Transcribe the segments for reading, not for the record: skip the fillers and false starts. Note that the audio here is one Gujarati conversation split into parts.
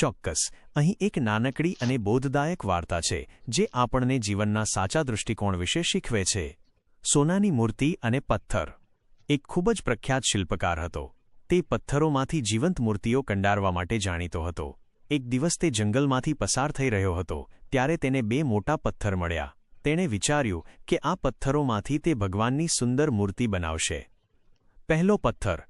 ચોક્કસ, અહીં એક નાનકડી અને બોધદાયક વાર્તા છે જે આપણને જીવનના સાચા દૃષ્ટિકોણ વિશે શીખવે છે. સોનાની મૂર્તિ અને પથ્થર. એક ખૂબ જ પ્રખ્યાત શિલ્પકાર હતો. તે પથ્થરોમાંથી જીવંત મૂર્તિઓ કંડારવા માટે જાણીતો હતો. એક દિવસ તે જંગલમાંથી પસાર થઈ રહ્યો હતો ત્યારે તેને બે મોટા પથ્થર મળ્યા. તેણે વિચાર્યું કે આ પથ્થરોમાંથી તે ભગવાનની સુંદર મૂર્તિ બનાવશે. પહેલો પથ્થર.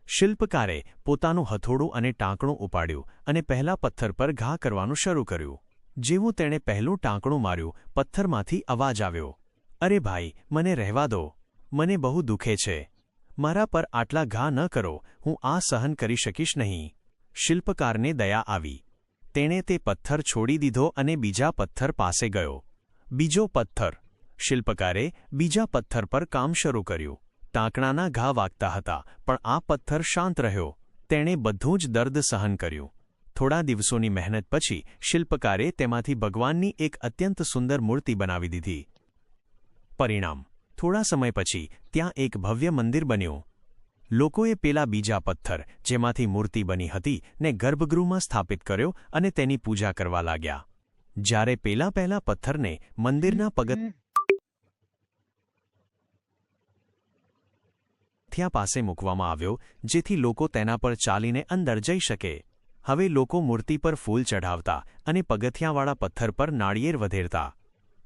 શિલ્પકારે પોતાનું હથોડું અને ટાંકણું ઉપાડ્યું અને પહેલા પથ્થર પર ઘા કરવાનું શરૂ કર્યું. જેવું તેણે પહેલું ટાંકણું માર્યું, પથ્થરમાંથી અવાજ આવ્યો, "અરે ભાઈ, મને રહેવા દો. મને બહુ દુખે છે. મારા પર આટલા ઘા ન કરો, હું આ સહન કરી શકીશ નહીં." શિલ્પકારને દયા આવી. તેણે તે પથ્થર છોડી દીધો અને બીજા પથ્થર પાસે ગયો. બીજો પથ્થર. શિલ્પકારે બીજા પથ્થર પર કામ શરૂ કર્યું. ટાંકણાના ઘા વાગતા હતા, પણ આ પથ્થર શાંત રહ્યો. તેણે બધું જ દર્દ સહન કર્યું. થોડા દિવસોની મહેનત પછી શિલ્પકારે તેમાંથી ભગવાનની એક અત્યંત સુંદર મૂર્તિ બનાવી દીધી. પરિણામ. થોડા સમય પછી ત્યાં એક ભવ્ય મંદિર બન્યું. લોકોએ પેલા બીજા પથ્થર, જેમાંથી મૂર્તિ બની હતી, ને ગર્ભગૃહમાં સ્થાપિત કર્યો અને તેની પૂજા કરવા લાગ્યા. જ્યારે પહેલા પથ્થરને મંદિરના પગથિયાં પાસે મૂકવામાં આવ્યો, જેથી લોકો તેના પર ચાલીને અંદર જઈ શકે. હવે લોકો મૂર્તિ પર ફૂલ ચઢાવતા અને પગથિયાંવાળા પથ્થર પર નાળિયેર વધેરતા.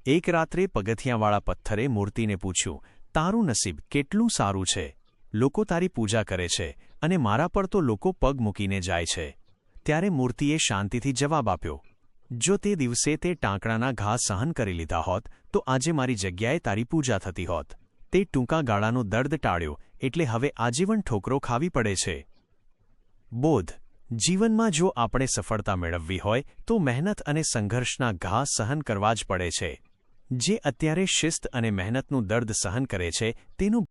એક રાત્રે પગથિયાંવાળા પથ્થરે મૂર્તિને પૂછ્યું, "તારું નસીબ કેટલું સારું છે. લોકો તારી પૂજા કરે છે અને મારા પર તો લોકો પગ મૂકીને જાય છે." ત્યારે મૂર્તિએ શાંતિથી જવાબ આપ્યો, "જો તે દિવસે તે ટાંકણાના ઘા સહન કરી લીધા હોત તો આજે મારી જગ્યાએ તારી પૂજા થતી હોત. તે ટૂંકા ગાળાનું દર્દ ટાળ્યો, એટલે હવે આજીવન ઠોકરો ખાવી પડે છે." બોધ. જીવનમાં જો આપણે સફળતા મેળવવી હોય તો મહેનત અને સંઘર્ષના ઘા સહન કરવા જ પડે છે. જે અત્યારે શિસ્ત અને મહેનતનું દર્દ સહન કરે છે તેનું